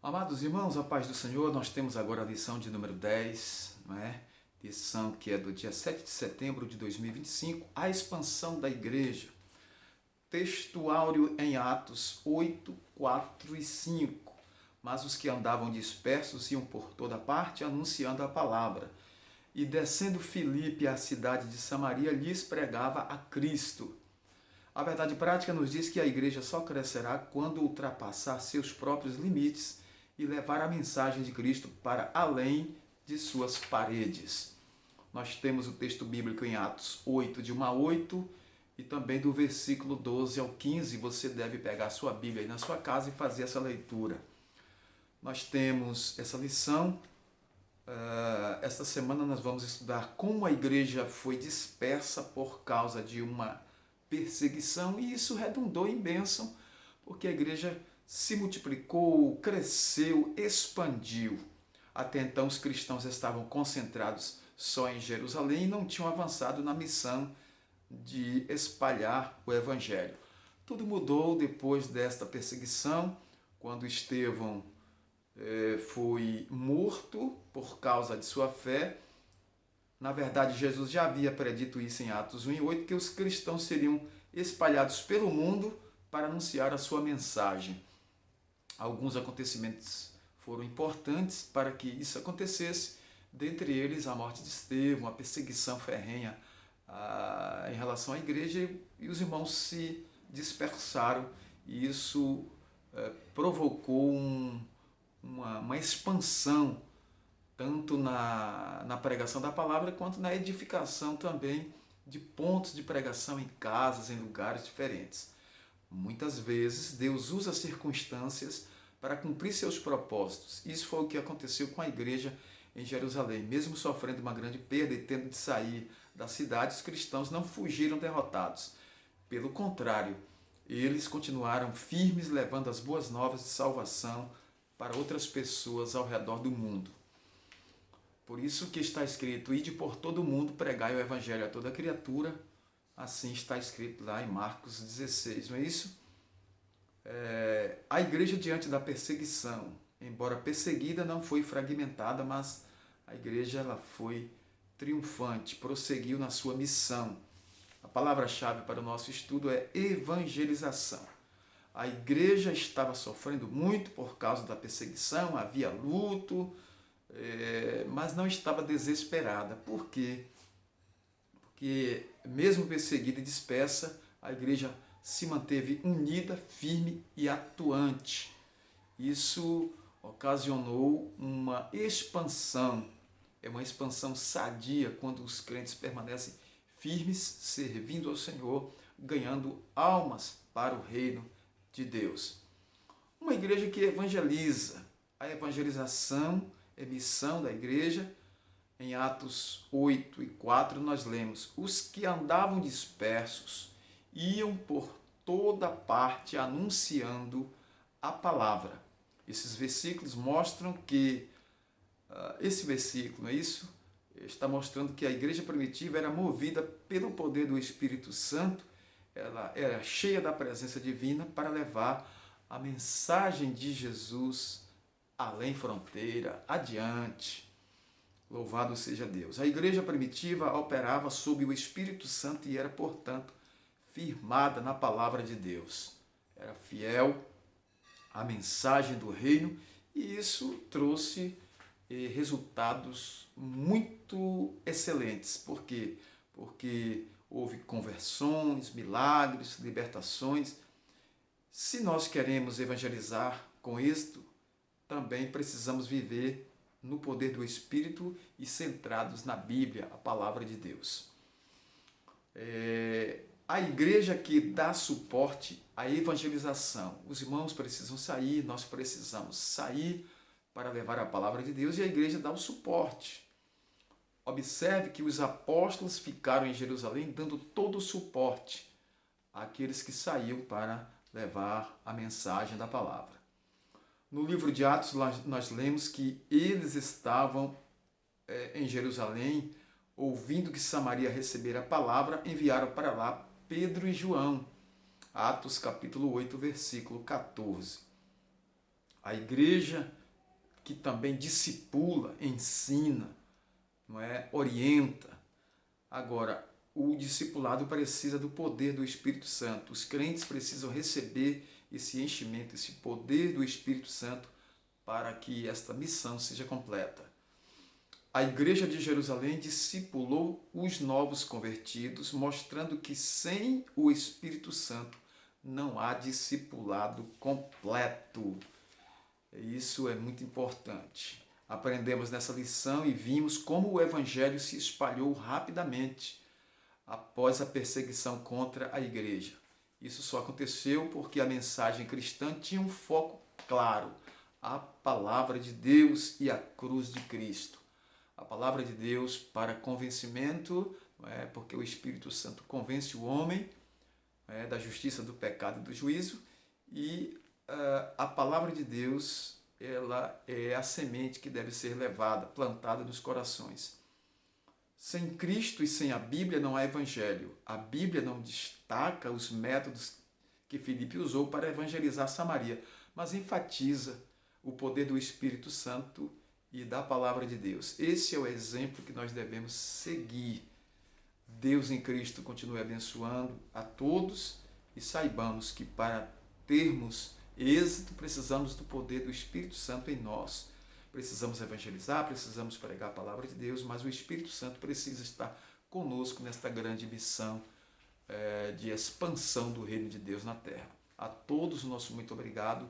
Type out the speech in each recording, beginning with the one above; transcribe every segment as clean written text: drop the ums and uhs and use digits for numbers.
Amados irmãos, a paz do Senhor, nós temos agora a lição de número 10, não é? Lição que é do dia 7 de setembro de 2025, a expansão da igreja. Texto áureo em Atos 8, 4 e 5. Mas os que andavam dispersos iam por toda parte anunciando a palavra. E descendo Filipe à cidade de Samaria, lhes pregava a Cristo. A verdade prática nos diz que a igreja só crescerá quando ultrapassar seus próprios limites e levar a mensagem de Cristo para além de suas paredes. Nós temos o texto bíblico em Atos 8, de 1 a 8, e também do versículo 12 ao 15. Você deve pegar a sua Bíblia aí na sua casa e fazer essa leitura. Nós temos essa lição. Esta semana nós vamos estudar como a igreja foi dispersa por causa de uma perseguição, e isso redundou em bênção, porque a igreja se multiplicou, cresceu, expandiu. Até então os cristãos estavam concentrados só em Jerusalém e não tinham avançado na missão de espalhar o evangelho. Tudo mudou depois desta perseguição, quando Estevão foi morto por causa de sua fé. Na verdade, Jesus já havia predito isso em Atos 1 e 8, que os cristãos seriam espalhados pelo mundo para anunciar a sua mensagem. Alguns acontecimentos foram importantes para que isso acontecesse, dentre eles a morte de Estevão, a perseguição ferrenha em relação à igreja, e os irmãos se dispersaram, e isso provocou uma expansão tanto na pregação da palavra quanto na edificação também de pontos de pregação em casas, em lugares diferentes. Muitas vezes Deus usa circunstâncias para cumprir seus propósitos. Isso foi o que aconteceu com a igreja em Jerusalém. Mesmo sofrendo uma grande perda e tendo de sair da cidade, os cristãos não fugiram derrotados. Pelo contrário, eles continuaram firmes, levando as boas novas de salvação para outras pessoas ao redor do mundo. Por isso que está escrito: ide por todo o mundo, pregai o evangelho a toda criatura. Assim está escrito lá em Marcos 16, não é isso? A igreja, diante da perseguição, embora perseguida, não foi fragmentada, mas a igreja ela foi triunfante, prosseguiu na sua missão. A palavra-chave para o nosso estudo é evangelização. A igreja estava sofrendo muito por causa da perseguição, havia luto, mas não estava desesperada. Por quê? Porque mesmo perseguida e dispersa, a igreja se manteve unida, firme e atuante. Isso ocasionou uma expansão, uma expansão sadia quando os crentes permanecem firmes, servindo ao Senhor, ganhando almas para o reino de Deus. Uma igreja que evangeliza. A evangelização é missão da igreja. Em Atos 8 e 4 nós lemos: os que andavam dispersos iam por toda parte anunciando a palavra. Esses versículos mostram que, esse versículo, não é isso? Está mostrando que a igreja primitiva era movida pelo poder do Espírito Santo, ela era cheia da presença divina para levar a mensagem de Jesus além fronteira, adiante. Louvado seja Deus. A igreja primitiva operava sob o Espírito Santo e era, portanto, firmada na palavra de Deus. Era fiel à mensagem do reino, e isso trouxe resultados muito excelentes. Por quê? Porque houve conversões, milagres, libertações. Se nós queremos evangelizar com êxito, também precisamos viver no poder do Espírito e centrados na Bíblia, a palavra de Deus. A igreja que dá suporte à evangelização. Os irmãos precisam sair, nós precisamos sair para levar a palavra de Deus, e a igreja dá o suporte. Observe que os apóstolos ficaram em Jerusalém dando todo o suporte àqueles que saíam para levar a mensagem da palavra. No livro de Atos, nós lemos que eles estavam em Jerusalém, ouvindo que Samaria recebera a palavra, enviaram para lá Pedro e João. Atos capítulo 8, versículo 14. A igreja que também discipula, ensina, não é? Orienta. Agora, o discipulado precisa do poder do Espírito Santo. Os crentes precisam receber esse enchimento, esse poder do Espírito Santo para que esta missão seja completa. A Igreja de Jerusalém discipulou os novos convertidos, mostrando que sem o Espírito Santo não há discipulado completo. Isso é muito importante. Aprendemos nessa lição e vimos como o Evangelho se espalhou rapidamente após a perseguição contra a igreja. Isso só aconteceu porque a mensagem cristã tinha um foco claro: a palavra de Deus e a cruz de Cristo. A palavra de Deus para convencimento, porque o Espírito Santo convence o homem da justiça, do pecado e do juízo, e a palavra de Deus, ela é a semente que deve ser levada, plantada nos corações. Sem Cristo e sem a Bíblia não há evangelho. A Bíblia não destaca os métodos que Filipe usou para evangelizar Samaria, mas enfatiza o poder do Espírito Santo e da palavra de Deus. Esse é o exemplo que nós devemos seguir. Deus em Cristo continue abençoando a todos e saibamos que para termos êxito precisamos do poder do Espírito Santo em nós. Precisamos evangelizar, precisamos pregar a palavra de Deus, mas o Espírito Santo precisa estar conosco nesta grande missão de expansão do reino de Deus na terra. A todos o nosso muito obrigado.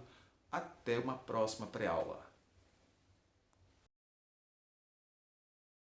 Até uma próxima pré-aula.